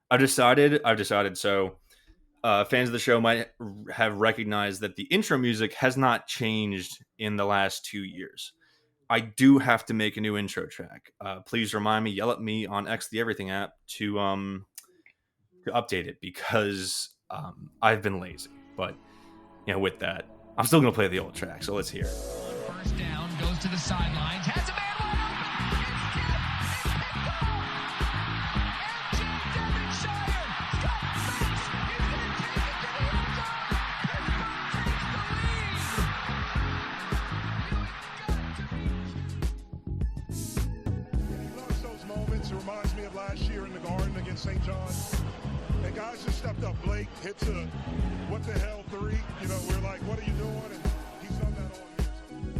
I've decided. So, fans of the show might have recognized that the intro music has not changed in the last 2 years. I do have to make a new intro track. Please remind me, yell at me on X the Everything app to update it because I've been lazy. But with that, I'm still gonna play the old track. So let's hear it. First down, goes to the sidelines, has a man wide open. Reminds me of last year in the Garden against St. John. And guys just stepped up. Blake hits a what the hell 3. We're like, what are you doing? And he's done that all year.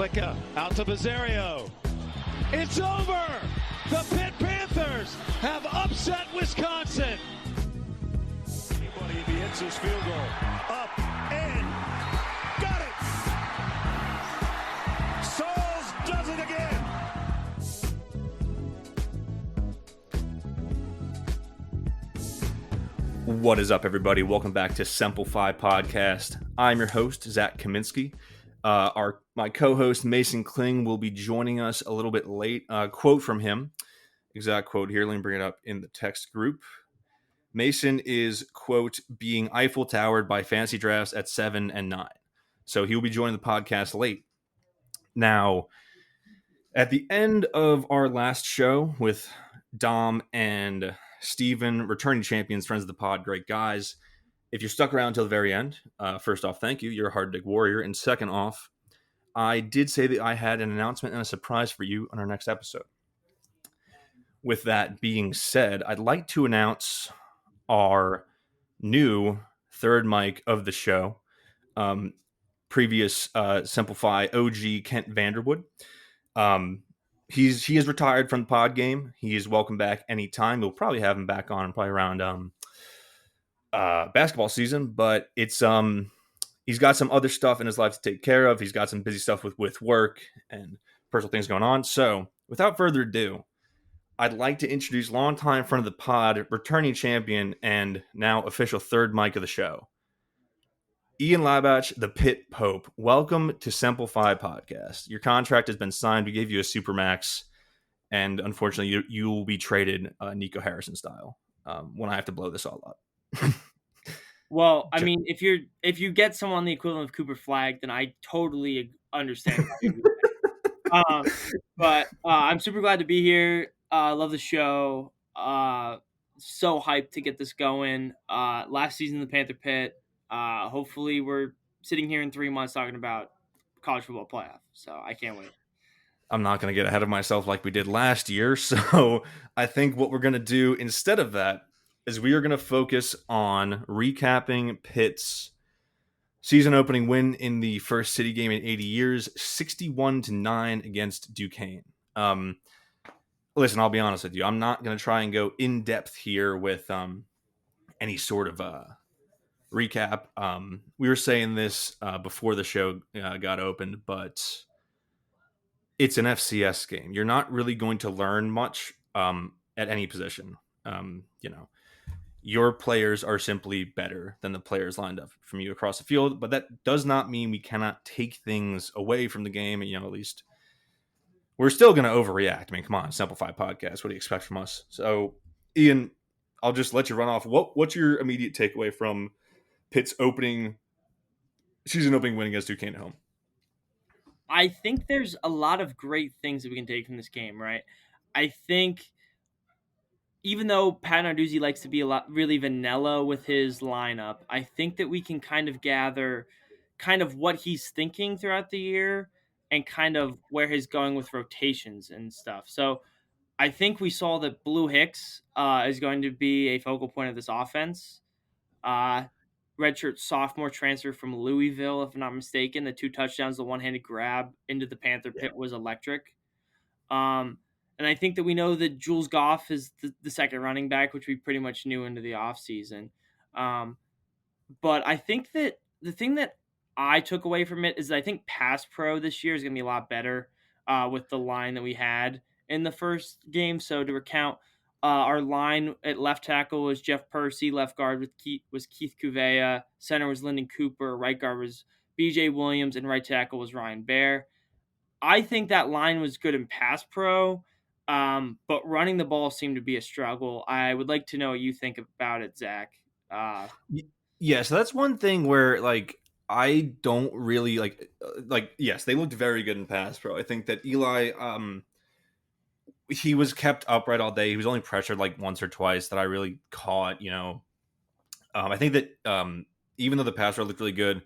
Klicka out to Bizzario. It's over. The Pitt Panthers have upset Wisconsin. Anybody if he hits his field goal. Up and got it. Sauls does it again. What is up, everybody? Welcome back to Simplify Podcast. I'm your host, Zach Kaminsky. My co-host, Mason Kling, will be joining us a little bit late. Quote from him, exact quote here. Let me bring it up in the text group. Mason is, quote, being Eiffel Towered by fantasy drafts at 7 and 9. So he will be joining the podcast late. Now, at the end of our last show with Dom and Steven, returning champions, friends of the pod, great guys. If you're stuck around until the very end, first off, thank you. You're a hard-dig warrior. And second off, I did say that I had an announcement and a surprise for you on our next episode. With that being said, I'd like to announce our new third mic of the show. Previous Simplify OG Kent Vanderwood. He is retired from the pod game. He is welcome back anytime. We'll probably have him back on probably around basketball season, but it's he's got some other stuff in his life to take care of. He's got some busy stuff with work and personal things going on. So without further ado, I'd like to introduce longtime friend of the pod, returning champion, and now official third mic of the show, Ian Labach, the Pit Pope. Welcome to Simplify Podcast. Your contract has been signed. We gave you a supermax, and unfortunately, you will be traded Nico Harrison style when I have to blow this all up. Well, I mean, if you get someone the equivalent of Cooper Flagg, then I totally understand. But I'm super glad to be here. Love the show. So hyped to get this going. Last season, the Panther Pit. Hopefully we're sitting here in 3 months talking about college football playoff. So I can't wait. I'm not going to get ahead of myself like we did last year. So I think what we're going to do instead of that is we are going to focus on recapping Pitt's season opening win in the first city game in 80 years, 61-9 against Duquesne. Listen, I'll be honest with you. I'm not going to try and go in depth here with any sort of recap. We were saying this before the show got opened, but it's an FCS game. You're not really going to learn much at any position. Your players are simply better than the players lined up from you across the field, but that does not mean we cannot take things away from the game. And, at least we're still going to overreact. I mean, come on, Simplify Podcast. What do you expect from us? So, Ian, I'll just let you run off. What's your immediate takeaway from Pitt's season opening win against Duquesne at home? I think there's a lot of great things that we can take from this game, right? I think even though Pat Narduzzi likes to be really vanilla with his lineup, I think that we can kind of gather kind of what he's thinking throughout the year and kind of where he's going with rotations and stuff. So I think we saw that BlueChew Hicks is going to be a focal point of this offense. Redshirt sophomore transfer from Louisville, if I'm not mistaken. The 2 touchdowns, the one-handed grab into the Panther Pit was electric. And I think that we know that Jules Goff is the second running back, which we pretty much knew into the offseason. But I think that the thing that I took away from it is that I think pass pro this year is going to be a lot better with the line that we had in the first game. So to recount, Our line at left tackle was Jeff Percy. Left guard was Keith Kuvea. Center was Lyndon Cooper. Right guard was B.J. Williams, and right tackle was Ryan Baer. I think that line was good in pass pro, but running the ball seemed to be a struggle. I would like to know what you think about it, Zach. Yeah, so that's one thing where like I don't really like yes, they looked very good in pass pro. I think that Eli he was kept upright all day. He was only pressured like once or twice that I really caught, you know. I think that even though the pass pro looked really good,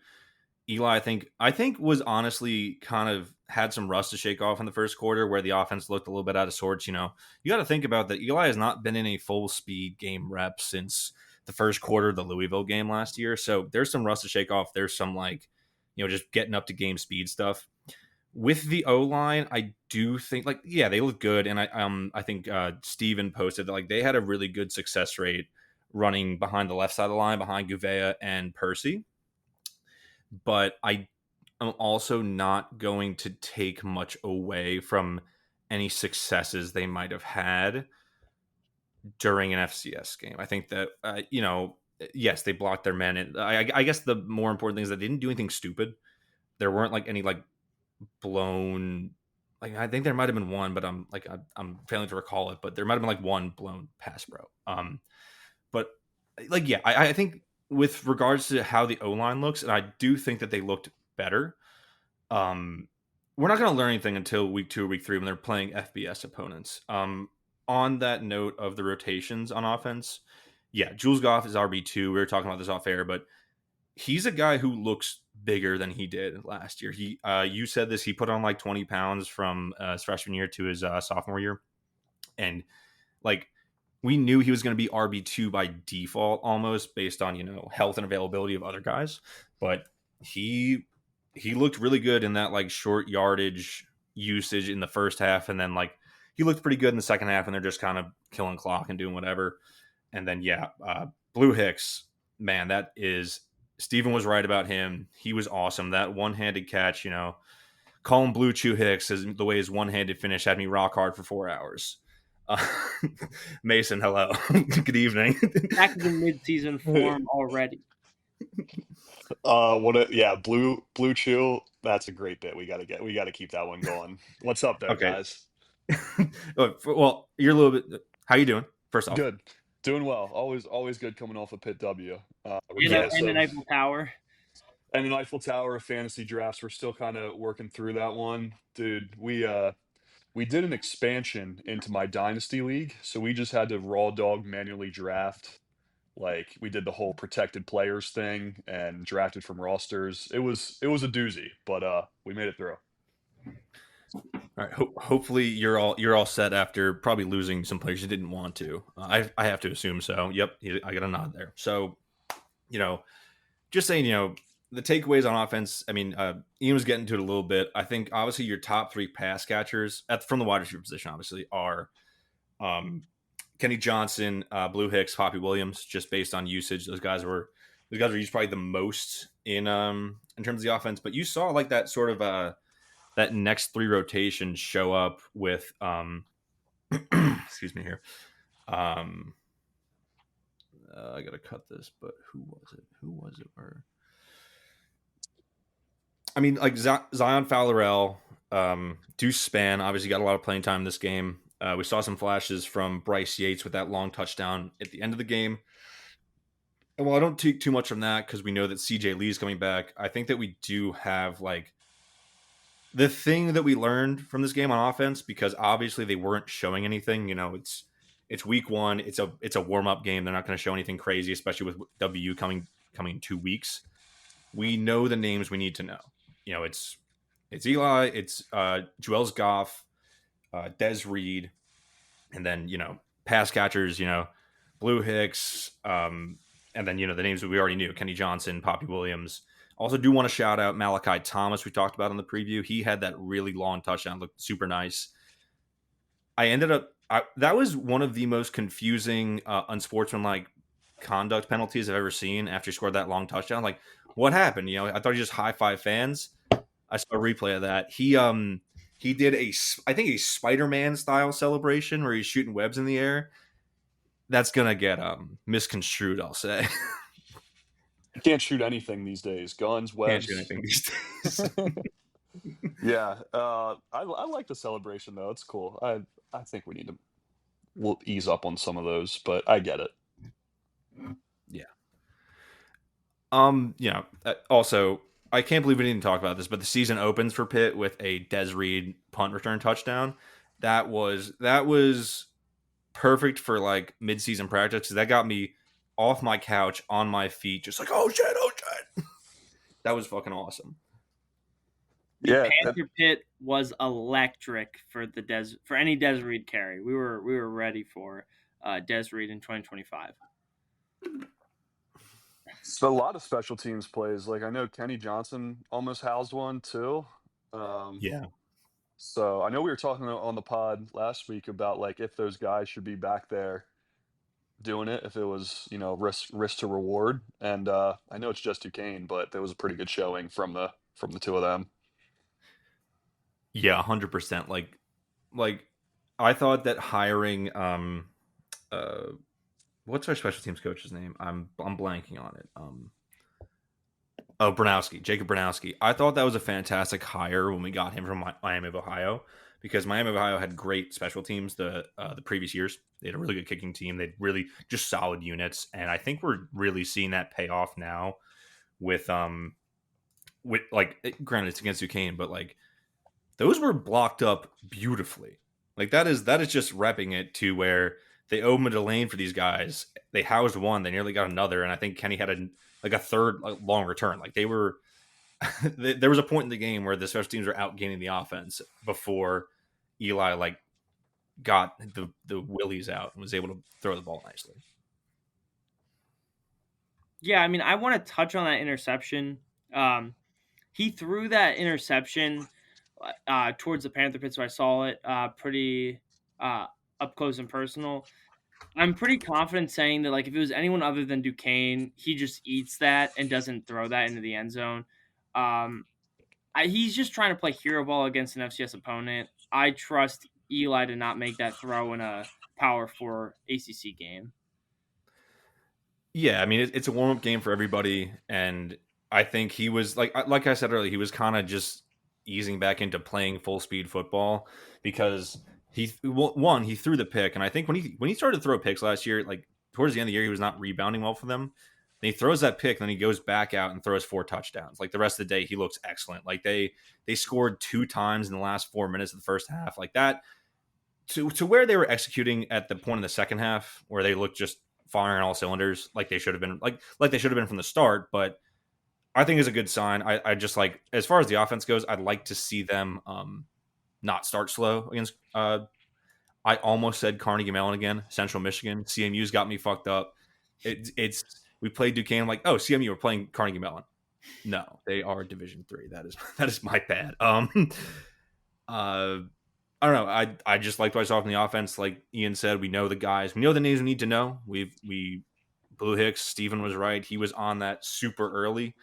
Eli I think was honestly kind of had some rust to shake off in the first quarter where the offense looked a little bit out of sorts, you know. You got to think about that Eli has not been in a full speed game rep since the first quarter of the Louisville game last year. So there's some rust to shake off. There's some like, you know, just getting up to game speed stuff. With the O line, I do think like yeah, they look good, and I think Steven posted that like they had a really good success rate running behind the left side of the line behind Gouveia and Percy. But I am also not going to take much away from any successes they might have had during an FCS game. I think that you know, yes, they blocked their men, and I guess the more important thing is that they didn't do anything stupid. There weren't like any like blown. Like I think there might have been one, but I'm failing to recall it. But there might have been like one blown pass pro. But like yeah, I think with regards to how the O line looks, and I do think that they looked better. We're not going to learn anything until week 2 or week 3 when they're playing FBS opponents. On that note of the rotations on offense, yeah, Jules Goff is RB2. We were talking about this off air, but he's a guy who looks bigger than he did last year. You said this, he put on like 20 pounds from his freshman year to his sophomore year. And like, we knew he was going to be RB2 by default almost based on, you know, health and availability of other guys. But he looked really good in that like short yardage usage in the first half. And then like he looked pretty good in the second half, and they're just kind of killing clock and doing whatever. And then, yeah, Blue Hicks, man, that is Steven was right about him. He was awesome. That one-handed catch, you know, call him BlueChew Hicks is the way his one-handed finish had me rock hard for 4 hours. Uh, Mason, hello. Good evening. Back in mid-season form already. Blue Chew. That's a great bit. We gotta keep that one going. What's up there, Okay. guys? Well, you're a little bit. How you doing? First off, Good, doing well. Always good coming off a Pitt W. And Regardless an of Eiffel Tower. and an Eiffel Tower fantasy drafts. We're still kind of working through that one, dude. We did an expansion into my dynasty league, so we just had to raw dog manually draft. Like we did the whole protected players thing and drafted from rosters. It was a doozy, but we made it through. all right. Hopefully, you're all set after probably losing some players you didn't want to. I have to assume so. Yep, I got a nod there. So, you know, just saying, you know, the takeaways on offense. I mean, Ian was getting to it a little bit. I think obviously your top 3 pass catchers from the wide receiver position obviously are Kenny Johnson, Blue Hicks, Poppy Williams. Just based on usage, those guys were used probably the most in terms of the offense. But you saw like that sort of that next 3 rotations show up with excuse me here. I gotta cut this, but who was it? Where I mean, like Zion Fowlerell, Deuce Span obviously got a lot of playing time in this game. We saw some flashes from Bryce Yates with that long touchdown at the end of the game. And while I don't take too much from that because we know that CJ Lee is coming back, I think that we do have like the thing that we learned from this game on offense, because obviously they weren't showing anything. You know, it's week 1. It's a warm up game. They're not going to show anything crazy, especially with WU coming in 2 weeks. We know the names we need to know. You know, it's Eli, it's Joel's Goff, Des Reed, and then, you know, pass catchers, you know, Blue Hicks, and then, you know, the names that we already knew, Kenny Johnson, Poppy Williams. Also do want to shout out Malachi Thomas, we talked about in the preview. He had that really long touchdown, looked super nice. That was one of the most confusing, unsportsmanlike conduct penalties I've ever seen after he scored that long touchdown. Like, what happened? You know, I thought he just high-five fans. I saw a replay of that. He did I think a Spider-Man style celebration where he's shooting webs in the air, that's gonna get misconstrued, I'll say. You can't shoot anything these days. Guns, Can't do webs. anything these days. Yeah, I like the celebration though. It's cool. I think we'll ease up on some of those, but I get it. Yeah. Also, I can't believe we didn't talk about this, but the season opens for Pitt with a Des Reed punt return touchdown. That was perfect for like midseason practice because that got me off my couch on my feet, just like oh shit. That was fucking awesome. The Yeah, Panther pit was electric for any Des Reed carry. We were ready for Des Reed in 2025. it's a lot of special teams plays. Like I know Kenny Johnson almost housed one too. Um, Yeah. so I know we were talking on the pod last week about like if those guys should be back there doing it, if it was risk to reward. And I know it's just Duquesne, but there was a pretty good showing from the two of them. Yeah, 100%. Like I thought that hiring uh what's our special teams coach's name? I'm blanking on it. Oh, Bronowski, Jacob Bronowski. I thought that was a fantastic hire when we got him from Miami of Ohio because Miami of Ohio had great special teams the previous years. They had a really good kicking team. They had really just solid units, and I think we're really seeing that pay off now with like granted it's against Duquesne, but like those were blocked up beautifully. Like that is just repping it to where they opened a lane for these guys. They housed one, they nearly got another, and I think Kenny had a third long return. Like they were there was a point in the game where the special teams were outgaining the offense before Eli like got the willies out and was able to throw the ball nicely. Yeah, I mean, I want to touch on that interception. He threw that interception towards the Panther pit, so I saw it pretty up close and personal. I'm pretty confident saying that, like, if it was anyone other than Duquesne, he just eats that and doesn't throw that into the end zone. Um, he's just trying to play hero ball against an FCS opponent. I trust Eli to not make that throw in a Power 4 ACC game. Yeah, I mean it's a warm up game for everybody, and I think he was like I said earlier, he was kind of just easing back into playing full speed football because he threw the pick, and I think when he started to throw picks last year, like towards the end of the year, he was not rebounding well for them. Then he throws that pick, and then he goes back out and throws 4 touchdowns. Like the rest of the day, he looks excellent. Like they scored 2 times in the last 4 minutes of the first half, like that to where they were executing at the point in the second half where they looked just firing on all cylinders like they should have been like they should have been from the start. But I think is a good sign. I just like as far as the offense goes, I'd like to see them not start slow against I almost said Carnegie Mellon again, Central Michigan. CMU's got me fucked up. It's we played Duquesne. I'm like, oh, CMU, we're playing Carnegie Mellon. No, they are Division 3. That is my bad. Uh, I don't know. I just liked what I saw from the offense. Like Ian said, we know the guys. We know the names we need to know. We Blue Hicks. Steven was right. He was on that super early.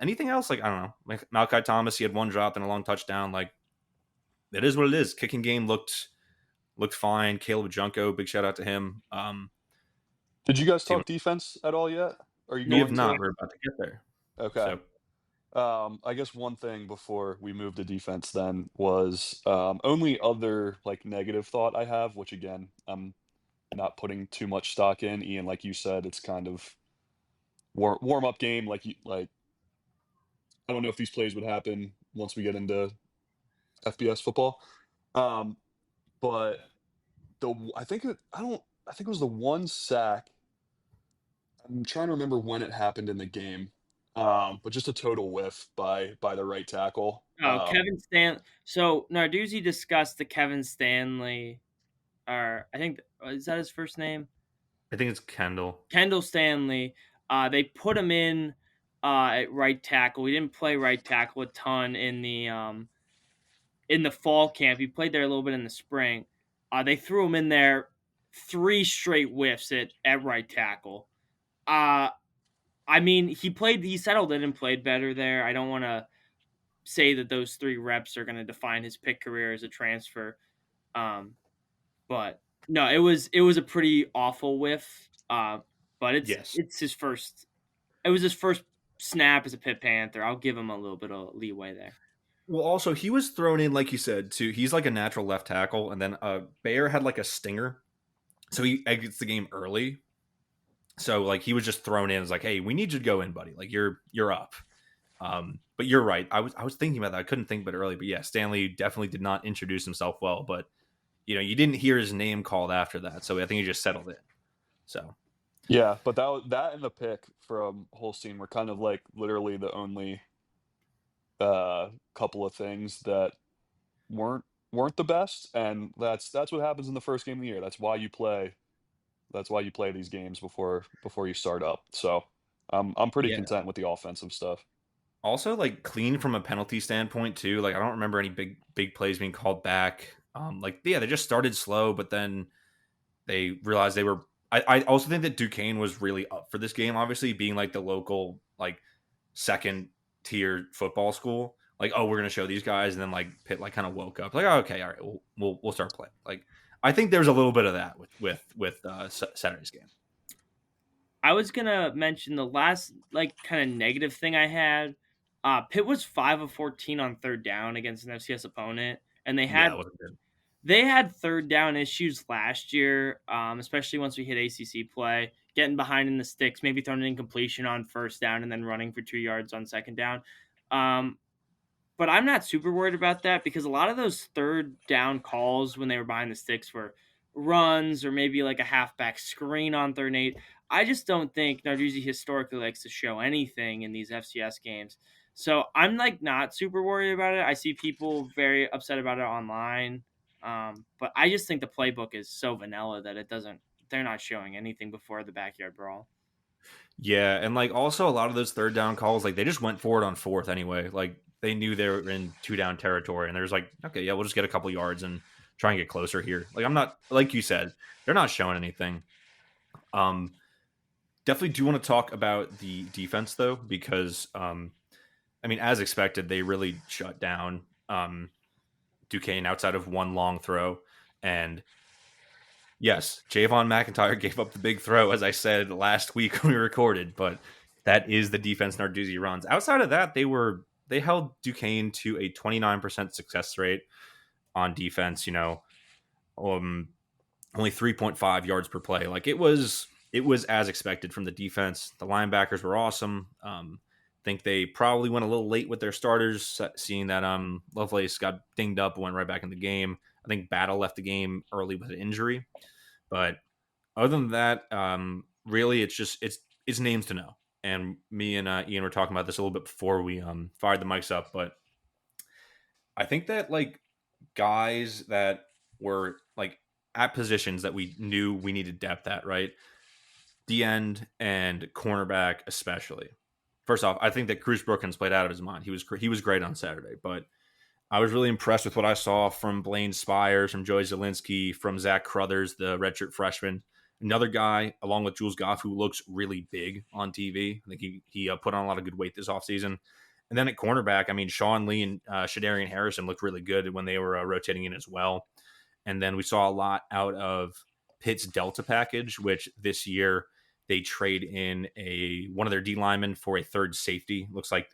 Anything else? Like I don't know. Like Malachi Thomas, he had one drop and a long touchdown. Like it is what it is. Kicking game looked fine. Caleb Junko, big shout out to him. Did you guys See, talk defense at all yet? Are you we have going to? not. We're about to get there. Okay. So I guess one thing before we move to defense then was only other like negative thought I have, which again, I'm not putting too much stock in. Ian, like you said, it's kind of warm up game. Like I don't know if these plays would happen once we get into FBS football. Um, but I think it was the one sack. I'm trying to remember when it happened in the game. But just a total whiff by the right tackle. Oh, Kevin Stan. So Narduzzi discussed the Kevin Stanley, or I think is that his first name? I think it's Kendall. Kendall Stanley. They put him in at right tackle. He didn't play right tackle a ton in the fall camp. He played there a little bit in the spring. They threw him in there 3 straight whiffs at right tackle. I mean, he settled in and played better there. I don't want to say that those 3 reps are going to define his pick career as a transfer. But No, it was a pretty awful whiff. But Yes. it's his first. It was his first snap as a Pitt Panther. I'll give him a little bit of leeway there. Well, also he was thrown in, like you said, too. He's like a natural left tackle, and then Bayer had like a stinger, so he exits the game early. So like he was just thrown in as like, hey, we need you to go in, buddy. Like you're up. But you're right. I was thinking about that. I couldn't think about it early, but yeah, Stanley definitely did not introduce himself well. But you didn't hear his name called after that, so I think he just settled it. So Yeah, but that and the pick from Holstein were kind of like literally the only couple of things that weren't weren't the best, and that's what happens in the first game of the year. That's why you play these games before you start up. So I'm pretty yeah. content with the offensive stuff. Also, like clean from a penalty standpoint too. Like I don't remember any big plays being called back. Like yeah, they just started slow, but then they realized they were. I also think that Duquesne was really up for this game. Obviously, being like the local like second tier football school. Like oh, we're gonna show these guys, and then like Pitt like kind of woke up like oh, okay, all right, we'll start playing. Like I think there's a little bit of that with Saturday's game. I was gonna mention the last like kind of negative thing I had. Pitt was 5 of 14 on third down against an FCS opponent, and they Yeah, it had wasn't good. they had third down issues last year, especially once we hit ACC play, getting behind in the sticks, maybe throwing an incompletion on first down and then running for 2 yards on second down. Um, but I'm not super worried about that because a lot of those third down calls when they were behind the sticks were runs or maybe like a halfback screen on third and 8. I just don't think Narduzzi historically likes to show anything in these FCS games. So I'm like not super worried about it. I see people very upset about it online. But I just think the playbook is so vanilla that they're not showing anything before the backyard brawl. Yeah, and like also a lot of those third down calls, like they just went for it on fourth anyway. Like they knew they were in two down territory, and there's like, okay, yeah, we'll just get a couple yards and try and get closer here. Like I'm not like you said, they're not showing anything. Um, Definitely do want to talk about the defense though, because I mean, as expected, they really shut down Duquesne outside of one long throw, and yes, Javon McIntyre gave up the big throw, as I said last week when we recorded, but that is the defense Narduzzi runs. Outside of that, they held Duquesne to a 29% success rate on defense, um, only 3.5 yards per play. Like it was as expected from the defense. The linebackers were awesome. Think they probably went a little late with their starters, seeing that Lovelace got dinged up and went right back in the game. I think Battle left the game early with an injury. But other than that, really, it's names to know. And me and Ian were talking about this a little bit before we fired the mics up. But I think that like guys that were like at positions that we knew we needed depth at, right? The end and cornerback especially. First off, I think that Cruz Brookins played out of his mind. He was great on Saturday, but I was really impressed with what I saw from Blaine Spires, from Joey Zielinski, from Zach Crothers, the redshirt freshman. Another guy, along with Jules Goff, who looks really big on TV. I think he put on a lot of good weight this offseason. And then at cornerback, I mean, Sean Lee and Shadarian Harrison looked really good when they were rotating in as well. And then we saw a lot out of Pitt's Delta package, which this year they trade in one of their D linemen for a third safety. Looks like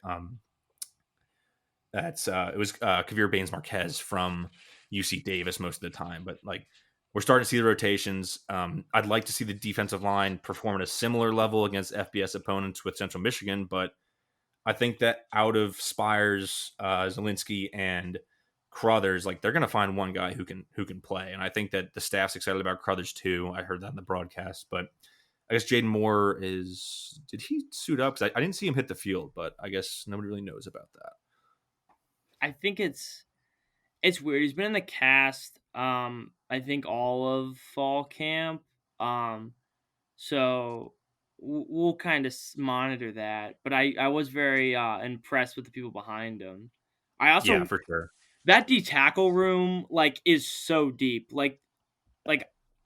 it was Kavir Baines Marquez from UC Davis most of the time, but like we're starting to see the rotations. I'd like to see the defensive line perform at a similar level against FBS opponents with Central Michigan, but I think that out of Spires, Zielinski, and Crothers, like they're going to find one guy who can play, and I think that the staff's excited about Crothers too. I heard that in the broadcast, but I guess Jaden Moore did he suit up? Because I didn't see him hit the field, but I guess nobody really knows about that. I think it's weird. He's been in the cast, I think all of fall camp. So we'll kind of monitor that. But I was very impressed with the people behind him. I Yeah, also for sure. that D tackle room like is so deep. Like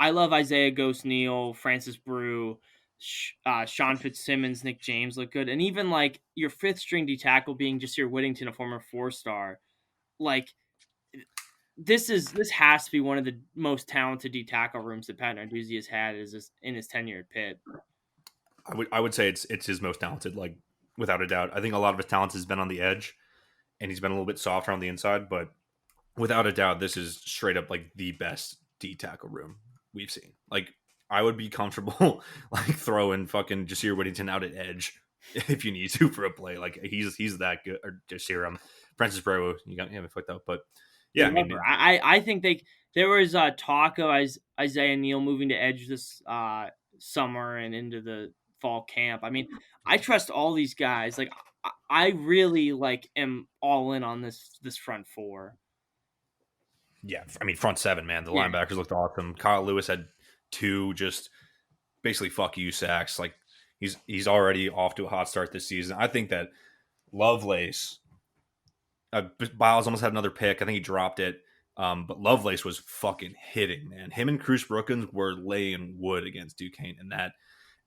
I love Isaiah Ghost Neal, Francis Brew, Sean Fitzsimmons, Nick James look good, and even like your fifth string D tackle being just your Whittington, a former 4-star, like this has to be one of the most talented D tackle rooms that Pat Narduzzi has had in his tenure at Pitt. I would say it's his most talented, like without a doubt. I think a lot of his talent has been on the edge, and he's been a little bit softer on the inside, but without a doubt, this is straight up like the best D tackle room we've seen. Like, I would be comfortable like throwing fucking Jasir Whittington out at edge if you need to for a play. Like, he's that good. Or Jasir, Francis Bro, you got me fucked up, but yeah, I mean, I think there was talk of Isaiah Neal moving to edge this summer and into the fall camp. I mean, I trust all these guys. Like, I really am all in on this front four. yeah, I mean, front seven, man. The Yeah. linebackers looked awesome. Kyle Lewis had 2 just basically fuck you sacks. Like, he's already off to a hot start this season. I think that Lovelace, Biles almost had another pick. I think he dropped it. But Lovelace was fucking hitting, man. Him and Cruz Brookins were laying wood against Duquesne, and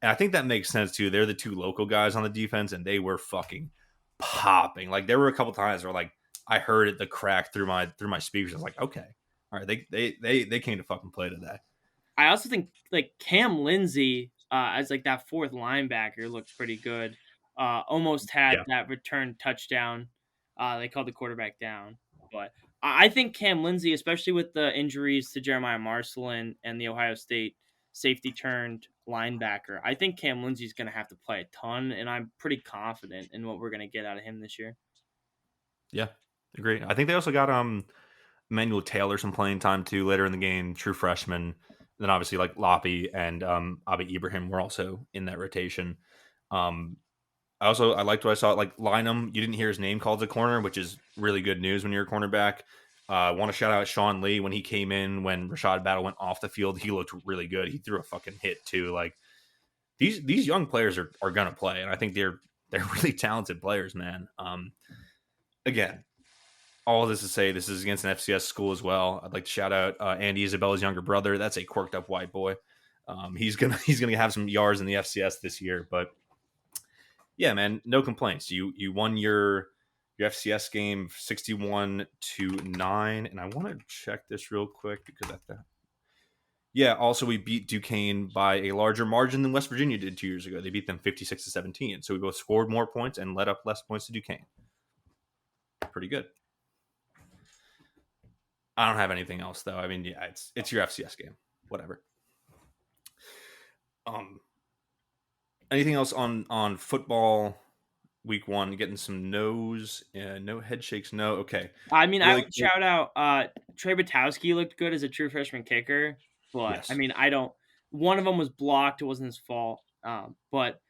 I think that makes sense too. They're the 2 local guys on the defense, and they were fucking popping. Like, there were a couple times where like I heard it the crack through my speakers. I was like, okay, all right, they came to fucking play today. I also think like Cam Lindsey as like that fourth linebacker looked pretty good. Almost had that return touchdown. They called the quarterback down, but I think Cam Lindsey, especially with the injuries to Jeremiah Marcelin and the Ohio State safety turned linebacker, I think Cam Lindsey's going to have to play a ton, and I'm pretty confident in what we're going to get out of him this year. Yeah, agree. I think they also got Emmanuel Taylor some playing time too later in the game, true freshman. Then obviously like Loppy and Abi Ibrahim were also in that rotation. I liked what I saw. Like Lynham, you didn't hear his name called as a corner, which is really good news when you're a cornerback. I want to shout out Sean Lee when he came in when Rashad Battle went off the field. He looked really good. He threw a fucking hit too. Like these young players are gonna play, and I think they're really talented players, man. Again, all of this to say this is against an FCS school as well. I'd like to shout out Andy Isabella's younger brother. That's a quirked up white boy. He's gonna have some yards in the FCS this year, but yeah, man, no complaints. You won your FCS game 61-9, and I want to check this real quick because yeah. Also, we beat Duquesne by a larger margin than West Virginia did 2 years ago. They beat them 56-17. So we both scored more points and let up less points to Duquesne. Pretty good. I don't have anything else though. I mean, yeah, it's your FCS game. Whatever. Anything else on football week 1? Getting some no's, no head shakes, no. Okay. I mean, really I would shout out Trey Batowski looked good as a true freshman kicker, but yes. I mean, one of them was blocked. It wasn't his fault. But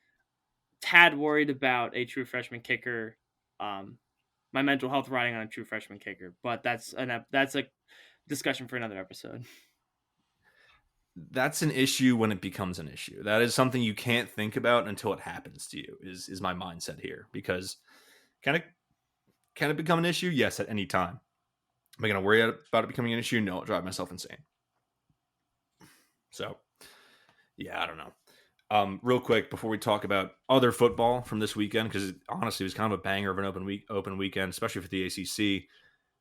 tad worried about a true freshman kicker. My mental health riding on a true freshman kicker, but that's a discussion for another episode. That's an issue when it becomes an issue. That is something you can't think about until it happens to you. Is my mindset here, because can it become an issue? Yes, at any time. Am I going to worry about it becoming an issue? No, I'll drive myself insane. So, yeah, I don't know. Real quick before we talk about other football from this weekend, because honestly it was kind of a banger of an open weekend, especially for the ACC.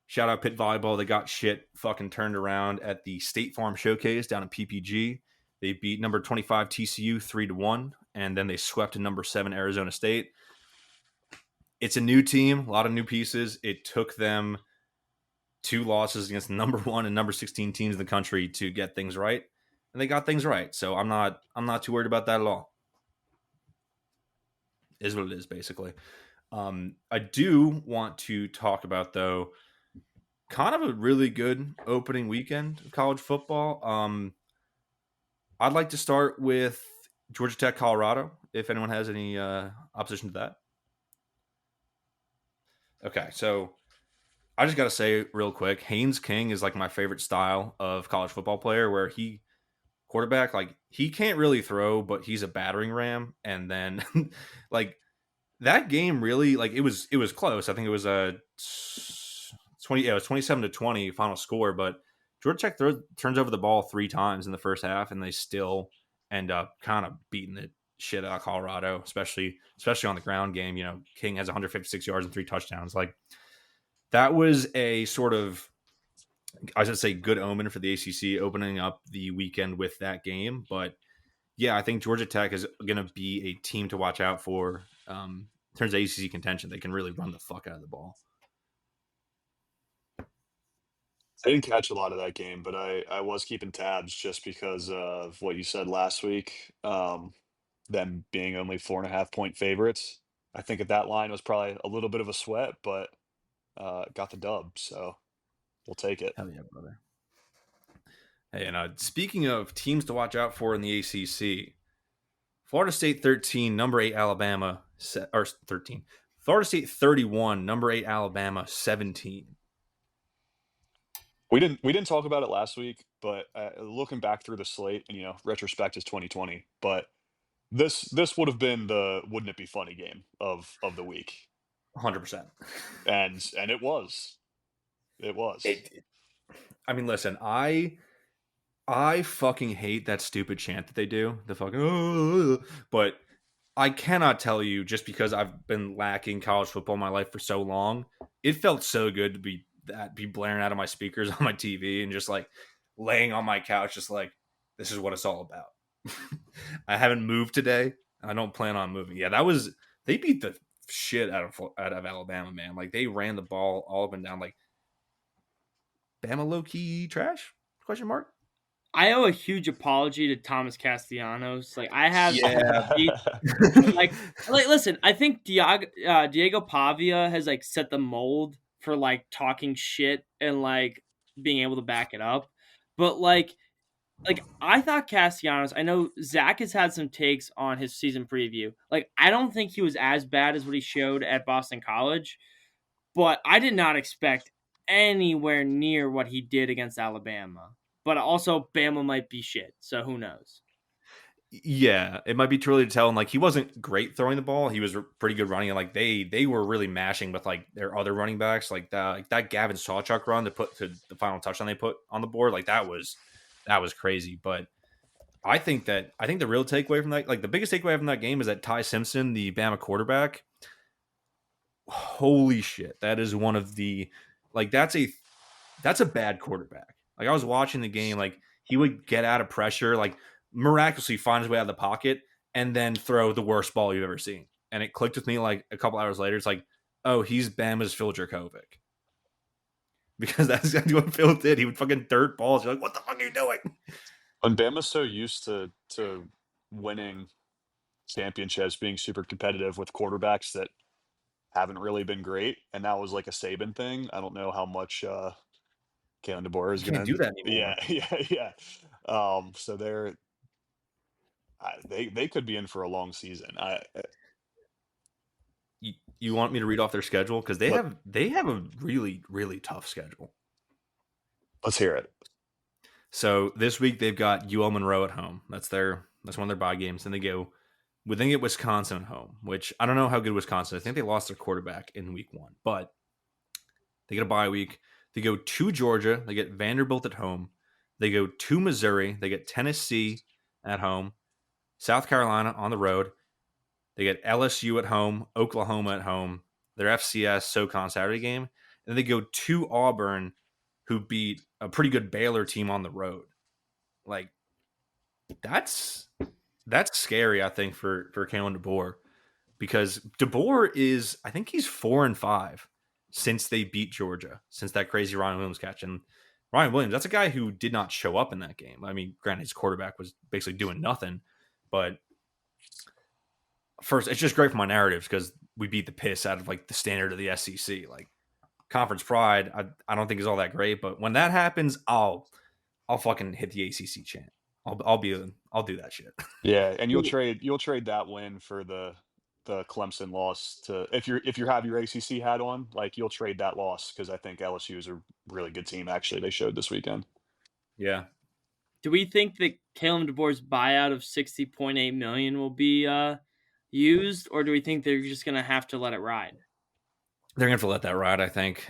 Shout out Pitt Volleyball. They got shit fucking turned around at the State Farm Showcase down in PPG. They beat number 25 TCU 3-1, and then they swept to number 7 Arizona State. It's a new team, a lot of new pieces. It took them 2 losses against the number 1 and number 16 teams in the country to get things right, and they got things right. So I'm not too worried about that at all. It is what it is, basically. I do want to talk about, though, kind of a really good opening weekend of college football. I'd like to start with Georgia Tech, Colorado, if anyone has any opposition to that. Okay, so I just got to say real quick, Haynes King is like my favorite style of college football player, where quarterback, like he can't really throw, but he's a battering ram. And then like that game really, like it was close. I think it was a 27-20 final score, but Georgia Tech turns over the ball 3 times in the first half, and they still end up kind of beating the shit out of Colorado, especially on the ground game. You know, King has 156 yards and 3 touchdowns. Like, that was a sort of I should say good omen for the ACC opening up the weekend with that game. But yeah, I think Georgia Tech is going to be a team to watch out for in terms of ACC contention. They can really run the fuck out of the ball. I didn't catch a lot of that game, but I was keeping tabs just because of what you said last week. Them being only 4.5 point favorites. I think at that line was probably a little bit of a sweat, but got the dub, so we'll take it. Hell yeah, brother. Hey, and speaking of teams to watch out for in the ACC, Florida State 13, number 8 Alabama, or 13. Florida State 31, number 8 Alabama 17. We didn't talk about it last week, but looking back through the slate, and retrospect is 2020, but this would have been the wouldn't it be funny game of the week, 100%. and it was. I mean, listen, I fucking hate that stupid chant that they do. The fucking but I cannot tell you, just because I've been lacking college football in my life for so long, it felt so good to be blaring out of my speakers on my TV and just like laying on my couch, just like, this is what it's all about. I haven't moved today. I don't plan on moving. Yeah, they beat the shit out of Alabama, man. Like, they ran the ball all up and down. Like, Bama low key trash? Question mark. I owe a huge apology to Thomas Castellanos. Like, I have, Yeah. like, listen, I think Diego Pavia has like set the mold for like talking shit and like being able to back it up. But like I thought Castellanos, I know Zach has had some takes on his season preview. Like, I don't think he was as bad as what he showed at Boston College, but I did not expect anywhere near what he did against Alabama. But also, Bama might be shit, so who knows? Yeah, it might be too early to tell. And like, he wasn't great throwing the ball. He was pretty good running. And like, they were really mashing with like their other running backs, like that Gavin Sawchuk run to put to the final touchdown they put on the board. Like, that was crazy. But I think the real takeaway from that, like the biggest takeaway from that game, is that Ty Simpson, the Bama quarterback, holy shit, that is one of the, like, that's a bad quarterback. Like, I was watching the game, like, he would get out of pressure, like, miraculously find his way out of the pocket, and then throw the worst ball you've ever seen. And it clicked with me like a couple hours later. It's like, oh, he's Bama's Phil Dracovic. Because that's exactly what Phil did. He would fucking dirt balls. You're like, what the fuck are you doing? And Bama's so used to winning championships, being super competitive with quarterbacks that haven't really been great, and that was like a Saban thing. I don't know how much Kalen DeBoer is You can't gonna. do that Yeah, anymore. yeah. So they could be in for a long season. You want me to read off their schedule? Because let, they have a really, really tough schedule. let's hear it. So this week they've got UL Monroe at home. That's one of their bye games. Then they get Wisconsin at home, which I don't know how good Wisconsin is. I think they lost their quarterback in week 1, but they get a bye week. They go to Georgia. They get Vanderbilt at home. They go to Missouri. They get Tennessee at home. South Carolina on the road. They get LSU at home. Oklahoma at home. Their FCS SoCon Saturday game. And then they go to Auburn, who beat a pretty good Baylor team on the road. Like, that's scary, I think, for Kalen DeBoer, because DeBoer is, I think he's 4-5 since they beat Georgia, since that crazy Ryan Williams catch. And Ryan Williams, that's a guy who did not show up in that game. I mean, granted, his quarterback was basically doing nothing, but first, it's just great for my narratives because we beat the piss out of like the standard of the SEC. Like, conference pride, I don't think is all that great, but when that happens, I'll fucking hit the ACC chant. I'll do that shit. Yeah, and you'll trade that win for the Clemson loss to if you have your ACC hat on, like you'll trade that loss because I think LSU is a really good team. Actually, they showed this weekend. Yeah. Do we think that Kalen DeBoer's buyout of $60.8 million will be used, or do we think they're just gonna have to let it ride? They're gonna have to let that ride, I think.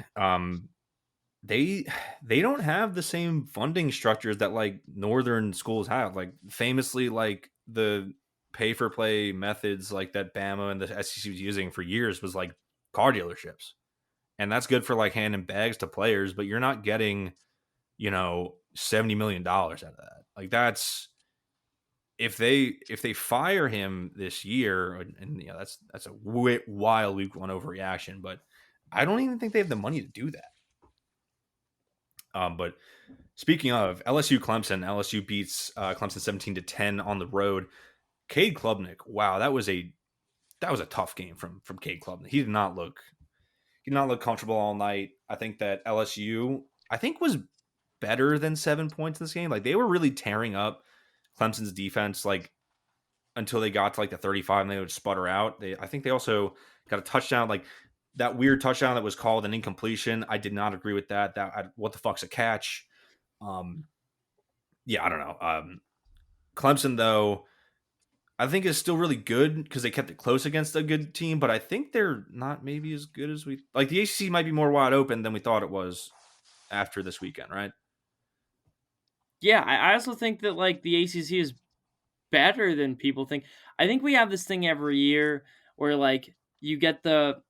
They don't have the same funding structures that like northern schools have. Like, famously, like the pay for play methods like that Bama and the SEC was using for years was like car dealerships. And that's good for like handing bags to players, but you're not getting $70 million out of that. Like that's if they fire him this year, and that's a wild week one overreaction, but I don't even think they have the money to do that. But speaking of LSU beats Clemson 17-10 on the road. Cade Klubnik, wow, that was a tough game from Cade Klubnik. He did not look comfortable all night. I think that LSU was better than 7 points in this game. Like they were really tearing up Clemson's defense like until they got to like the 35 and they would sputter out. I think they also got a touchdown, like that weird touchdown that was called an incompletion. I did not agree with that. What the fuck's a catch? Yeah, I don't know. Clemson though, I think is still really good because they kept it close against a good team, but I think they're not maybe as good as we like. The ACC might be more wide open than we thought it was after this weekend, right? Yeah, I also think that like the ACC is better than people think. I think we have this thing every year where like you get the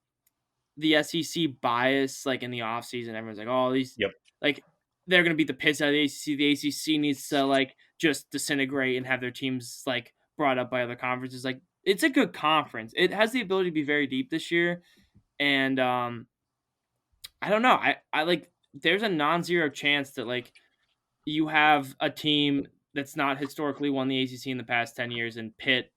SEC bias like in the offseason. Everyone's like, oh, these Yep. like they're gonna beat the piss out of the ACC. The ACC needs to like just disintegrate and have their teams like brought up by other conferences. Like it's a good conference. It has the ability to be very deep this year. And I don't know. I like there's a non-zero chance that like you have a team that's not historically won the ACC in the past 10 years and Pitt,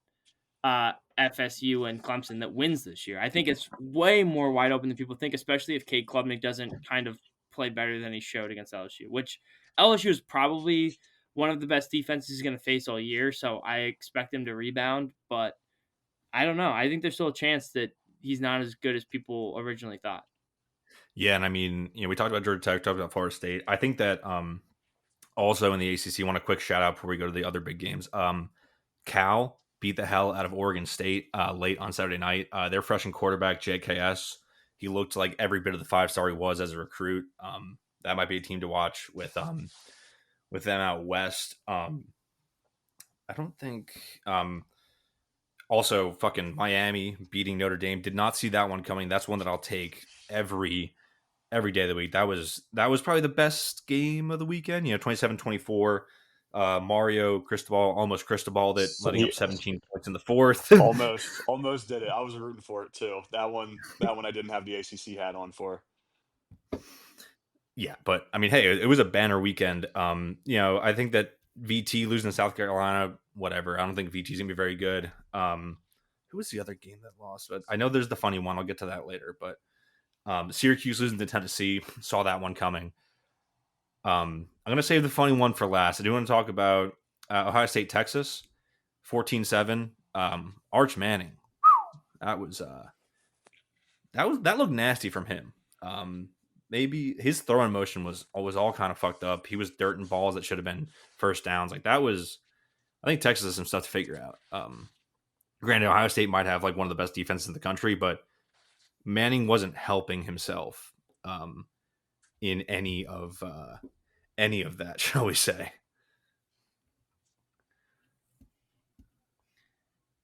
FSU, and Clemson that wins this year. I think it's way more wide open than people think, especially if Cade Klubnik doesn't kind of play better than he showed against LSU, which LSU is probably one of the best defenses he's going to face all year. So I expect him to rebound, but I don't know. I think there's still a chance that he's not as good as people originally thought. Yeah, and I mean, we talked about Georgia Tech, talked about Florida State. I think that also in the ACC, I want a quick shout out before we go to the other big games. Cal beat the hell out of Oregon State late on Saturday night. Their freshman quarterback, JKS, he looked like every bit of the 5-star he was as a recruit. That might be a team to watch with them out west. I don't think. Also, fucking Miami beating Notre Dame. Did not see that one coming. That's one that I'll take every day of the week. That was probably the best game of the weekend. 27-24. Mario Cristobal almost Cristobal that, letting up 17 points in the fourth. almost did it. I was rooting for it too. That one I didn't have the ACC hat on for. Yeah, but I mean, hey, it was a banner weekend. I think that VT losing to South Carolina, whatever. I don't think VT's gonna be very good. Who was the other game that lost? But I know there's the funny one. I'll get to that later. But Syracuse losing to Tennessee, saw that one coming. I'm gonna save the funny one for last. I do want to talk about Ohio State, Texas, 14-7. Arch Manning, that looked nasty from him. Maybe his throwing motion was all kind of fucked up. He was dirt and balls that should have been first downs. Like that was, I think Texas has some stuff to figure out. Granted, Ohio State might have like one of the best defenses in the country, but Manning wasn't helping himself in any of that, shall we say.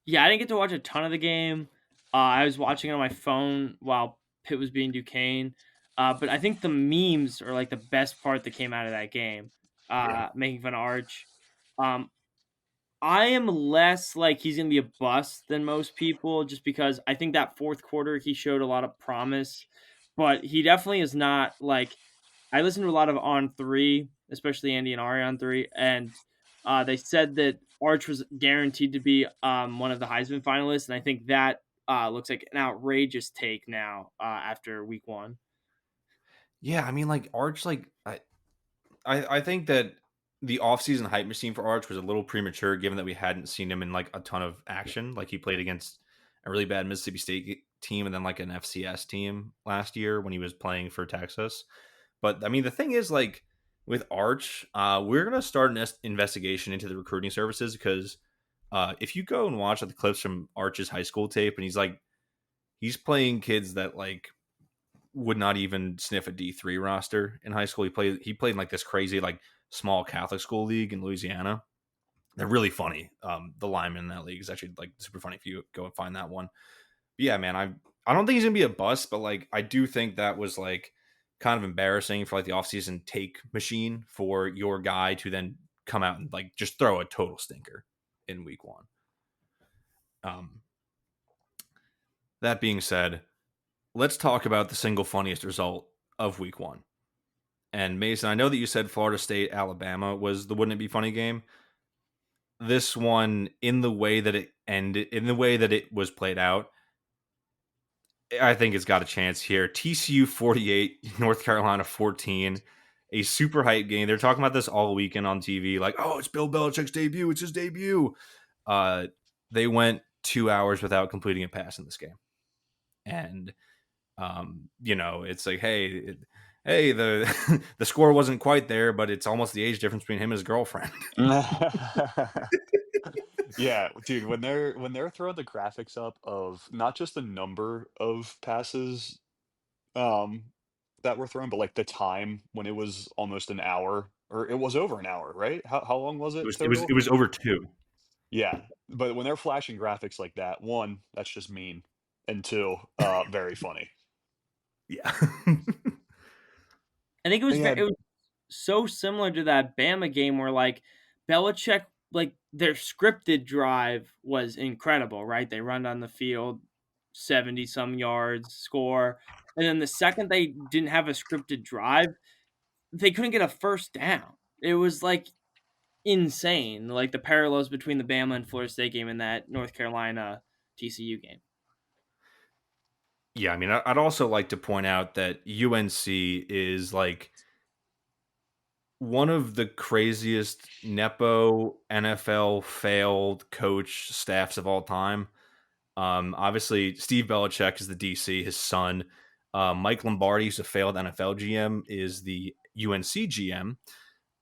Yeah, I didn't get to watch a ton of the game. I was watching it on my phone while Pitt was beating Duquesne. But I think the memes are like the best part that came out of that game, making fun of Arch. I am less like he's going to be a bust than most people just because I think that fourth quarter he showed a lot of promise, but he definitely is not like I listened to a lot of On 3, especially Andy and Ari on 3, and they said that Arch was guaranteed to be one of the Heisman finalists, and I think that looks like an outrageous take now after week one. Yeah, I mean, like Arch, like I think that the offseason hype machine for Arch was a little premature, given that we hadn't seen him in like a ton of action. Like he played against a really bad Mississippi State team and then like an FCS team last year when he was playing for Texas. But I mean, the thing is, like with Arch, we're gonna start an investigation into the recruiting services because if you go and watch the clips from Arch's high school tape, and he's playing kids that like would not even sniff a D3 roster in high school. He played in like this crazy like small Catholic school league in Louisiana. They're really funny. The lineman in that league is actually like super funny if you go and find that one. But yeah, man, I don't think he's gonna be a bust, but like I do think that was like kind of embarrassing for like the offseason take machine for your guy to then come out and like just throw a total stinker in week one. That being said, let's talk about the single funniest result of week one. And Mason, I know that you said Florida State, Alabama was the wouldn't it be funny game. This one, in the way that it ended, in the way that it was played out, I think it's got a chance here. TCU 48, North Carolina 14, a super hype game. They're talking about this all weekend on TV, like, oh, it's Bill Belichick's debut. It's his debut. They went 2 hours without completing a pass in this game. And, it's like, hey, the the score wasn't quite there, but it's almost the age difference between him and his girlfriend. Yeah, dude, when they're throwing the graphics up of not just the number of passes um that were thrown, but like the time when it was almost an hour or it was over an hour, right? How long was It it was it was it total? was over 2. Yeah. But when they're flashing graphics like that, one, that's just mean. And two, very funny. Yeah. I think They it had was so similar to that Bama game where like Belichick, like their scripted drive was incredible, right? They run down the field, 70 some yards, score. And then the second they didn't have a scripted drive, they couldn't get a first down. It was like insane, like the parallels between the Bama and Florida State game and that North Carolina TCU game. Yeah, I mean, I'd also like to point out that UNC is like one of the craziest Nepo NFL failed coach staffs of all time. Obviously, Steve Belichick is the DC, his son. Mike Lombardi, who's a failed NFL GM, is the UNC GM.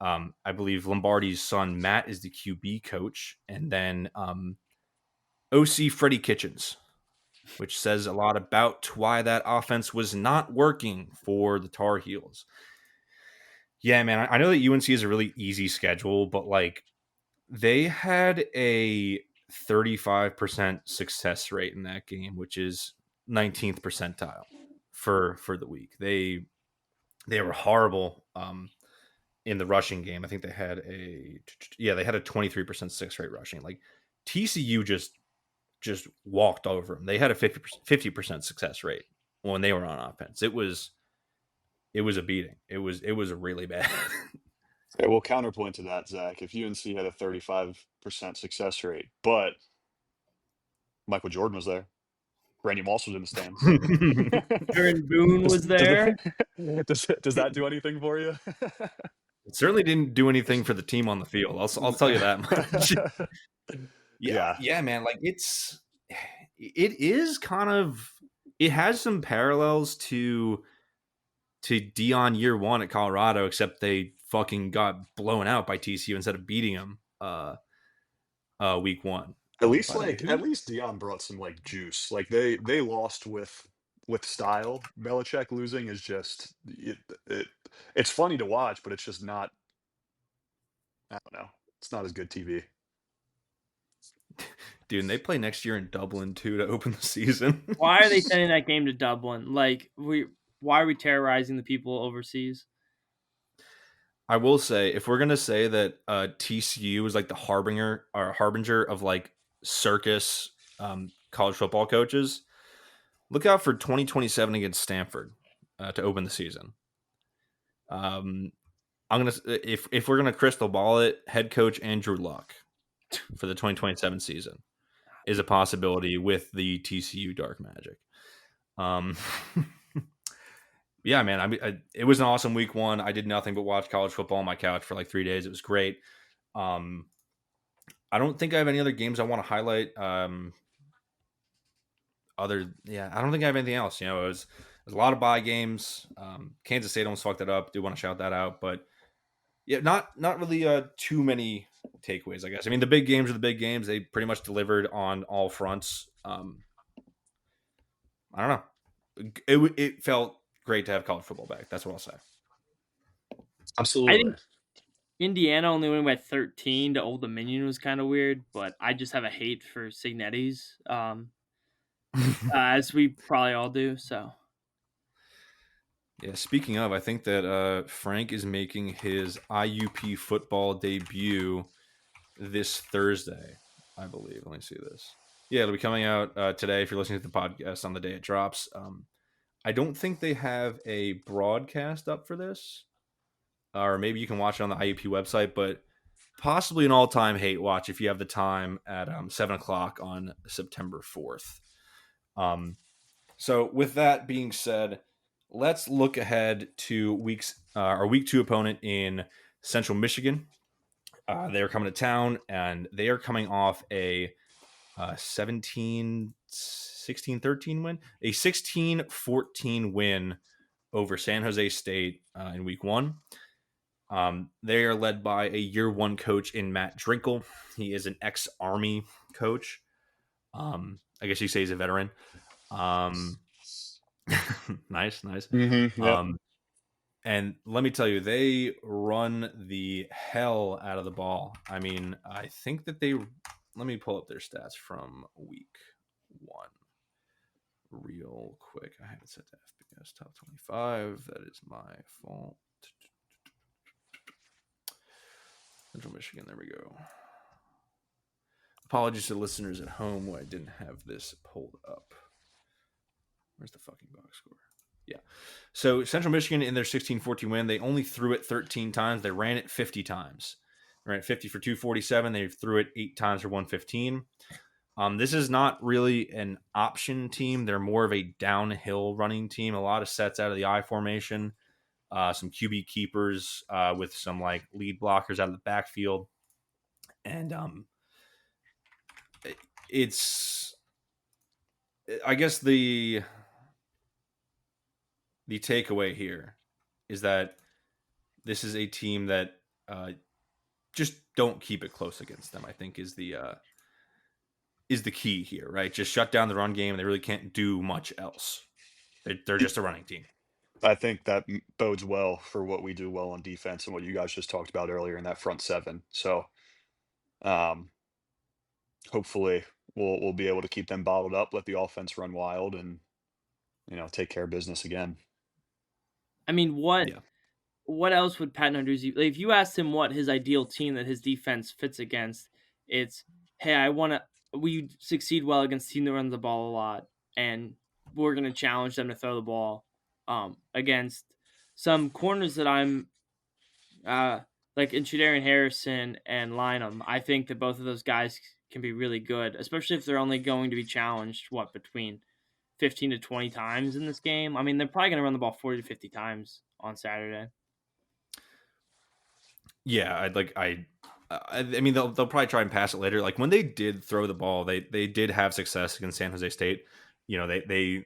I believe Lombardi's son, Matt, is the QB coach. And then OC Freddie Kitchens, which says a lot about why that offense was not working for the Tar Heels. Yeah, man, I know that UNC is a really easy schedule, but like they had a 35% success rate in that game, which is 19th percentile for the week. They were horrible in the rushing game. I think they had a 23% success rate rushing. Like TCU just walked over them. They had a 50% success rate when they were on offense. It was a beating. It was really bad. Yeah, well, counterpoint to that, Zach, if UNC had a 35% success rate, but Michael Jordan was there, Randy Moss was in the stands. Aaron Boone does, was does, there. does that do anything for you? It certainly didn't do anything for the team on the field. I'll tell you that much. Yeah, Yeah. yeah, man. Like it is kind of it has some parallels to Dion year one at Colorado, except they fucking got blown out by TCU instead of beating them week one. By the way, At least Dion brought some like juice. Like they lost with style. Belichick losing is just it's funny to watch, but it's just not. I don't know. It's not as good TV. dude, and they play next year in Dublin too to open the season. Why are they sending that game to Dublin? Like why are we terrorizing the people overseas? I will say, if we're gonna say that TCU is like the harbinger of like circus college football coaches, look out for 2027 against Stanford to open the season. I'm gonna if we're gonna crystal ball it, head coach Andrew Luck for the 2027 season is a possibility with the TCU Dark Magic. Um, yeah, man. I mean, it was an awesome week one. I did nothing but watch college football on my couch for like 3 days. It was great. I don't think I have any other games I want to highlight. I don't think I have anything else. It was a lot of bye games. Kansas State almost fucked it up. Do want to shout that out, but yeah, not really too many takeaways, I guess. I mean, the big games are the big games. They pretty much delivered on all fronts. I don't know. It felt great to have college football back. That's what I'll say. I Absolutely. think Indiana only went by 13 to Old Dominion was kind of weird, but I just have a hate for Signetti's, as we probably all do. So Yeah, speaking of, I think that Frank is making his IUP football debut this Thursday, I believe. Let me see this. Yeah, it'll be coming out today if you're listening to the podcast on the day it drops. I don't think they have a broadcast up for this, or maybe you can watch it on the IUP website, but possibly an all-time hate watch if you have the time at 7 o'clock on September 4th. So with that being said, let's look ahead to our week 2 opponent in Central Michigan. They're coming to town, and they are coming off a 16-13 win, a 16-14 win over San Jose State in week 1. They are led by a year 1 coach in Matt Drinkle. He is an ex-Army coach. I guess you say he's a veteran. Nice. Yep. And let me tell you, they run the hell out of the ball. I mean, I think that let me pull up their stats from week 1 real quick. I have it set to FBS top 25. That is my fault. Central Michigan, there we go. Apologies to listeners at home who I didn't have this pulled up. Where's the fucking box score? Yeah. So Central Michigan in their 16-14 win, they only threw it 13 times. They ran it 50 times. They ran it 50 for 247. They threw it 8 times for 115. This is not really an option team. They're more of a downhill running team. A lot of sets out of the I formation, some QB keepers with some like lead blockers out of the backfield. And it's, I guess the takeaway here is that this is a team that just don't keep it close against them, I think is the key here, right? Just shut down the run game. They really can't do much else. They're just a running team. I think that bodes well for what we do well on defense and what you guys just talked about earlier in that front seven. So, um, hopefully we'll be able to keep them bottled up, let the offense run wild, and take care of business again. I mean, Yeah. what else would Pat Narduzzi, like, if you asked him what his ideal team that his defense fits against, it's, hey, we succeed well against a team that runs the ball a lot, and we're going to challenge them to throw the ball against some corners that I'm like in Shadarian Harrison and Lynham. I think that both of those guys can be really good, especially if they're only going to be challenged, between 15 to 20 times in this game. I mean, they're probably going to run the ball 40 to 50 times on Saturday. Yeah, I mean, they'll probably try and pass it later. Like when they did throw the ball, they did have success against San Jose State. They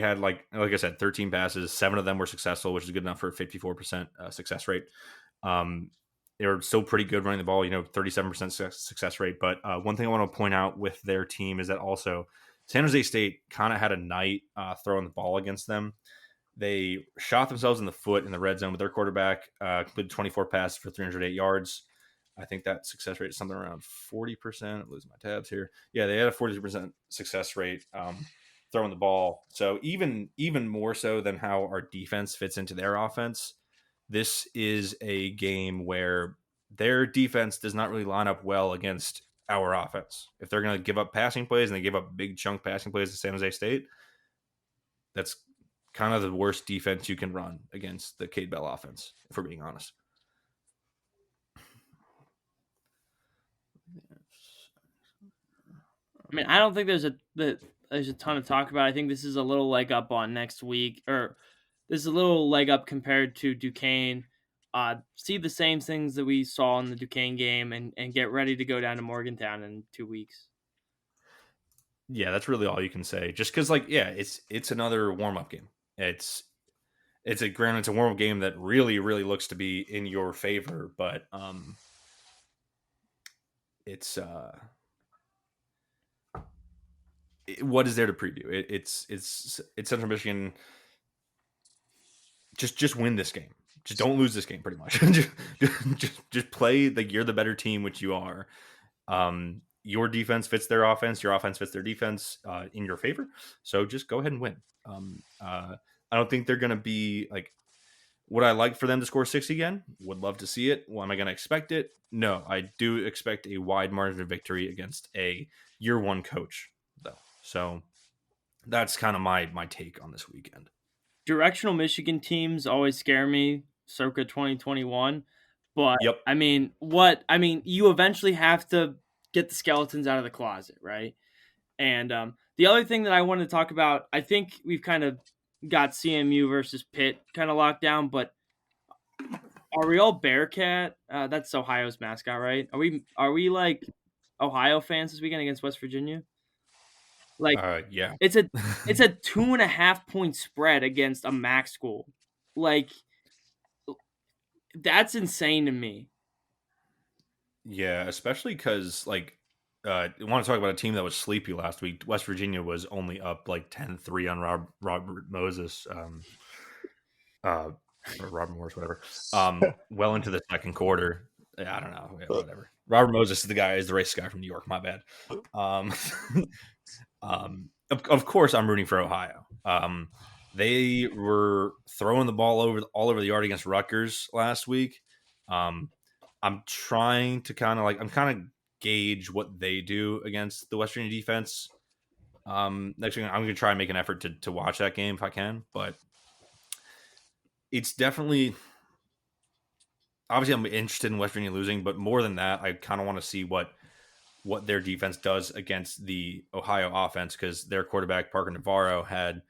had like I said, 13 passes, 7 of them were successful, which is good enough for a 54% success rate. They were still pretty good running the ball, 37% success rate. But one thing I want to point out with their team is that also San Jose State kind of had a night throwing the ball against them. They shot themselves in the foot in the red zone with their quarterback, completed 24 passes for 308 yards. I think that success rate is something around 40%. I'm losing my tabs here. Yeah, they had a 40% success rate throwing the ball. So even more so than how our defense fits into their offense, this is a game where their defense does not really line up well against our offense. If they're going to give up passing plays and they give up big chunk passing plays to San Jose State, that's kind of the worst defense you can run against the Cade Bell offense, if we're being honest. I mean, I don't think there's a ton to talk about. I think this is a little leg up on next week, or this is a little leg up compared to Duquesne. See the same things that we saw in the Duquesne game, and get ready to go down to Morgantown in 2 weeks. Yeah, that's really all you can say. Just because, it's another warm up game. It's a warm up game that really, really looks to be in your favor, but it's what is there to preview? It's Central Michigan. Just win this game. Just don't lose this game. Pretty much. just play like you're the better team, which you are. Your defense fits their offense. Your offense fits their defense in your favor. So just go ahead and win. I don't think they're going to be like. Would I like for them to score 60 again? Would love to see it. Well, am I going to expect it? No, I do expect a wide margin of victory against a year one coach, though. So that's kind of my take on this weekend. Directional Michigan teams always scare me circa 2021. But Yep. you eventually have to get the skeletons out of the closet, right? And the other thing that I wanted to talk about, I think we've kind of got CMU versus Pitt kind of locked down, but are we all Bearcat? That's Ohio's mascot, right? Are we like Ohio fans this weekend against West Virginia? Like Yeah. it's a it's a 2.5 point spread against a MAC school. Like that's insane to me. Yeah, especially because I want to talk about a team that was sleepy last week. West Virginia was only up like 10-3 on Robert Moses, uh, or Robert Morris, whatever. Well into the second quarter. Yeah, I don't know. Yeah, whatever. Robert Moses is the racist guy from New York. My bad. Um, of course, I'm rooting for Ohio. They were throwing the ball all over the yard against Rutgers last week. I'm trying to I'm kind of gauge what they do against the West Virginia defense. Next week, I'm going to try and make an effort to watch that game if I can, but it's definitely obviously I'm interested in West Virginia losing, but more than that, I kind of want to see what their defense does against the Ohio offense because their quarterback Parker Navarro had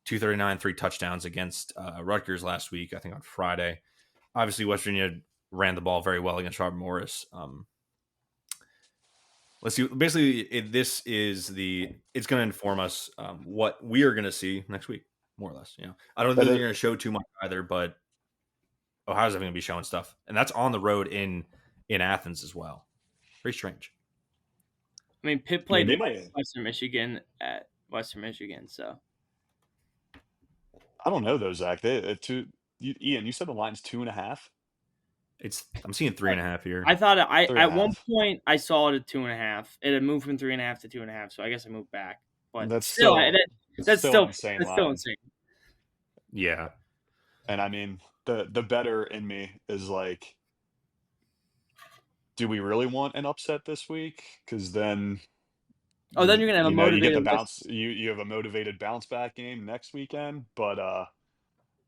239, 3 touchdowns against Rutgers last week. I think on Friday. Obviously, West Virginia ran the ball very well against Robert Morris. Let's see. Basically, it's going to inform us what we are going to see next week, more or less. I don't think they're going to show too much either, but Ohio's going to be showing stuff, and that's on the road in Athens as well. Very strange. I mean, Pitt I mean, played they might. Western Michigan at Western Michigan, so I don't know though, Zach. Ian, you said the line's 2.5. I'm seeing 3.5 here. I thought Three and at a one half. point I saw it at 2.5. It had moved from 3.5 to 2.5, so I guess I moved back. But That's still, still that's still still an insane that's still line. insane. Yeah. And I mean, the better in me is like, do we really want an upset this week? Because then Oh, then you're gonna have a you get the motivated list. bounce. You have a motivated bounce back game next weekend. But I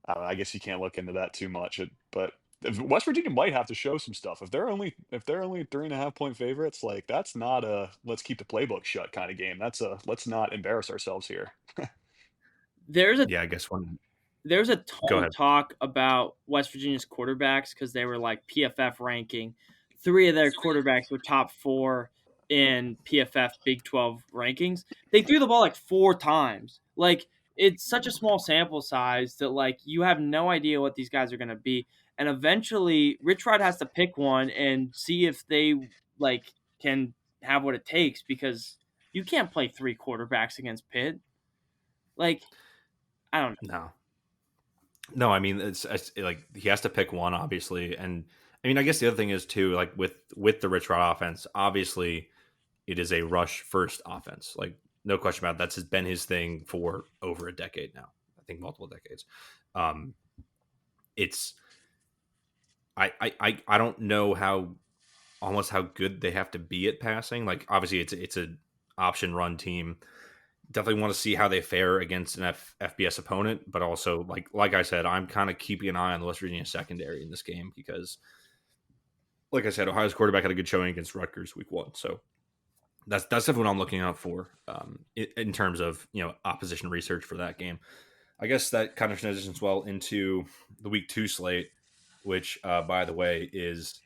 don't know, I guess you can't look into that too much. But if West Virginia might have to show some stuff. If they're only 3.5 point favorites, like that's not a let's keep the playbook shut kind of game. That's a let's not embarrass ourselves here. There's a Yeah, I guess one. there's a Go ton ahead. of talk about West Virginia's quarterbacks because they were like PFF ranking. 3 of their quarterbacks were top 4 in PFF Big 12 rankings. They threw the ball like 4 times. Like it's such a small sample size that like you have no idea what these guys are going to be. And eventually Rich Rod has to pick one and see if they like can have what it takes because you can't play 3 quarterbacks against Pitt. Like I don't know. No. I mean, it's like he has to pick one, obviously, and I mean, I guess the other thing is too, like with the Rich Rod offense, obviously, it is a rush first offense. Like no question about it. That's been his thing for over a decade now. I think multiple decades. It's I don't know how good they have to be at passing. Like obviously, it's a option run team. Definitely want to see how they fare against an FBS opponent, but also like I said, I'm kind of keeping an eye on the West Virginia secondary in this game because, like I said, Ohio's quarterback had a good showing against Rutgers week 1, so that's definitely what I'm looking out for in terms of opposition research for that game. I guess that kind of transitions well into the week 2 slate, which by the way is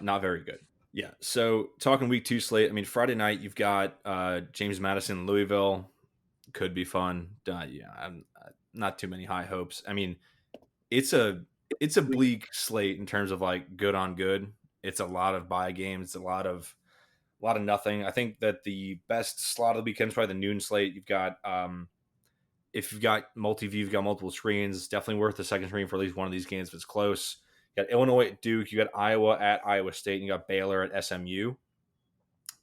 not very good. Yeah. So talking week 2 slate, I mean Friday night you've got James Madison, Louisville. Could be fun. Yeah, I'm not too many high hopes. I mean, it's a bleak slate in terms of like good on good. It's a lot of bye games. It's a lot of nothing. I think that the best slot of the weekend is probably the noon slate. You've got if you've got multi-view, you've got multiple screens. It's definitely worth the second screen for at least one of these games if it's close. You got Illinois at Duke. You got Iowa at Iowa State. And you got Baylor at SMU.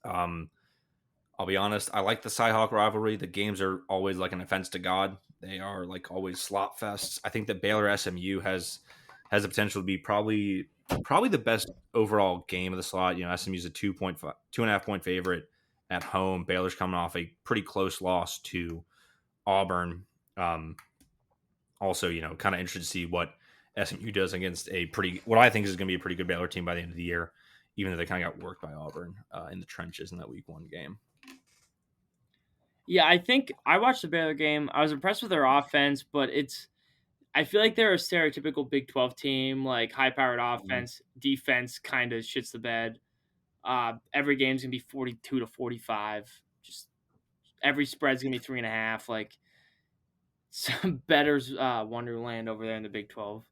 I'll be honest. I like the Cyhawk rivalry. The games are always like an offense to God. They are like always slot fests. I think that Baylor SMU has the potential to be probably the best overall game of the slot. SMU's a 2.5 favorite at home. Baylor's coming off a pretty close loss to Auburn. Also, kind of interested to see what SMU does against what I think is going to be a pretty good Baylor team by the end of the year, even though they kind of got worked by Auburn in the trenches in that week 1 game. Yeah, I think I watched the Baylor game. I was impressed with their offense, but I feel like they're a stereotypical Big 12 team, like high-powered offense, defense kind of shits the bed. Every game's gonna be 42 to 45. Just every spread's gonna be 3.5. Like some better's wonderland over there in the Big 12.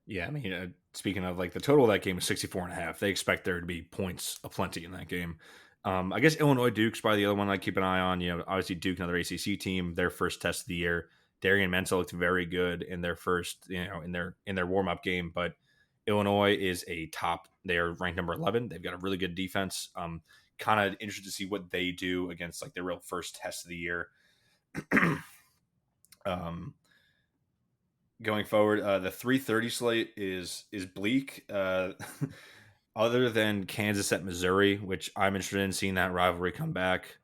Yeah, I mean, speaking of like the total of that game was 64.5. They expect there to be points aplenty in that game. I guess Illinois Duke's probably the other one I keep an eye on. Obviously Duke, another ACC team, their first test of the year. Darian Mental looked very good in their first, in their warm up game. But Illinois is they are ranked number 11. They've got a really good defense. Kind of interested to see what they do against like their real first test of the year. Going forward, the 3:30 slate is bleak. Other than Kansas at Missouri, which I'm interested in seeing that rivalry come back.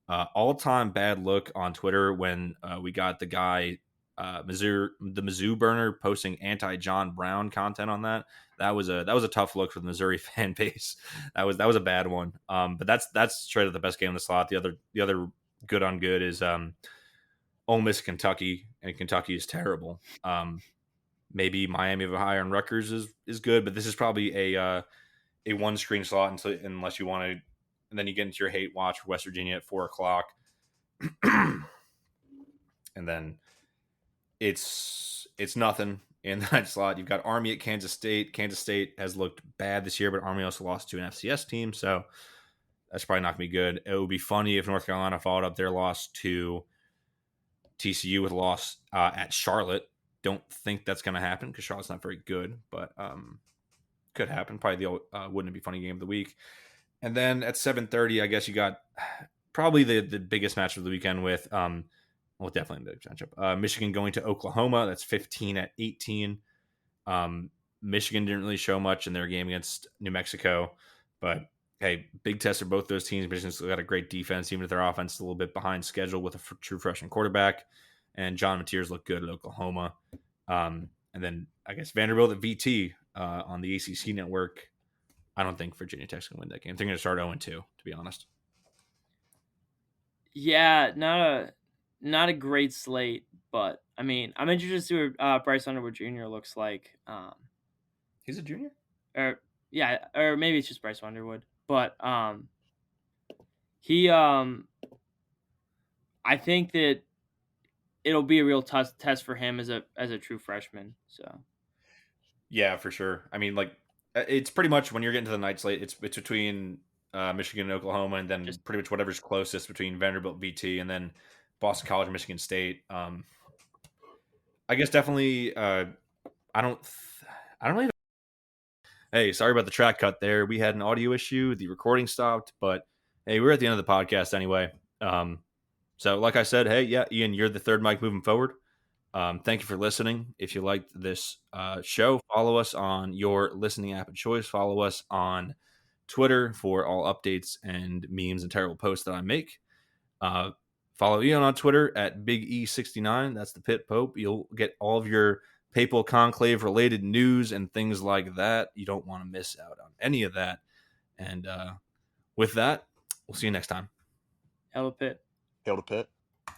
All-time bad look on Twitter when we got the guy the Mizzou burner posting anti-John Brown content on that. That was a tough look for the Missouri fan base. That was a bad one. But that's straight up the best game in the slot. The other good on good is Ole Miss Kentucky, and Kentucky is terrible. Maybe Miami of Ohio and Rutgers is good, but this is probably a one screen slot unless you want to, and then you get into your hate watch for West Virginia at 4:00, and then it's nothing in that slot. You've got Army at Kansas State. Kansas State has looked bad this year, but Army also lost to an FCS team, so that's probably not going to be good. It would be funny if North Carolina followed up their loss to TCU with a loss at Charlotte. Don't think that's going to happen because Charlotte's not very good, but could happen. Probably the wouldn't it be funny game of the week. And then at 7:30, I guess you got probably the biggest match of the weekend with definitely the matchup. Michigan going to Oklahoma. That's 15-18. Michigan didn't really show much in their game against New Mexico, but hey, big test for both those teams. Michigan's got a great defense, even if their offense is a little bit behind schedule with a true freshman quarterback. And John Mateers looked good at Oklahoma. And then I guess Vanderbilt at VT on the ACC network. I don't think Virginia Tech's going to win that game. They're going to start 0-2, to be honest. Yeah, not a great slate, but I mean, I'm interested to see what Bryce Underwood Jr. looks like. He's a junior? Or maybe it's just Bryce Underwood. But he I think that it'll be a real test for him as a true freshman. So yeah, for sure. I mean, like it's pretty much when you're getting to the night slate, it's between Michigan and Oklahoma, and then just pretty much whatever's closest between Vanderbilt, VT, and then Boston College, Michigan State. I guess definitely. I don't really. Hey, sorry about the track cut there. We had an audio issue. The recording stopped, but hey, we're at the end of the podcast anyway. So like I said, hey, yeah, Ian, you're the third mic moving forward. Thank you for listening. If you liked this show, follow us on your listening app of choice. Follow us on Twitter for all updates and memes and terrible posts that I make. Follow Ian on Twitter at Big E69. That's the Pit Pope. You'll get all of your Papal Conclave related news and things like that. You don't want to miss out on any of that. And with that, we'll see you next time. Hell of a Pit. Hail to Pitt.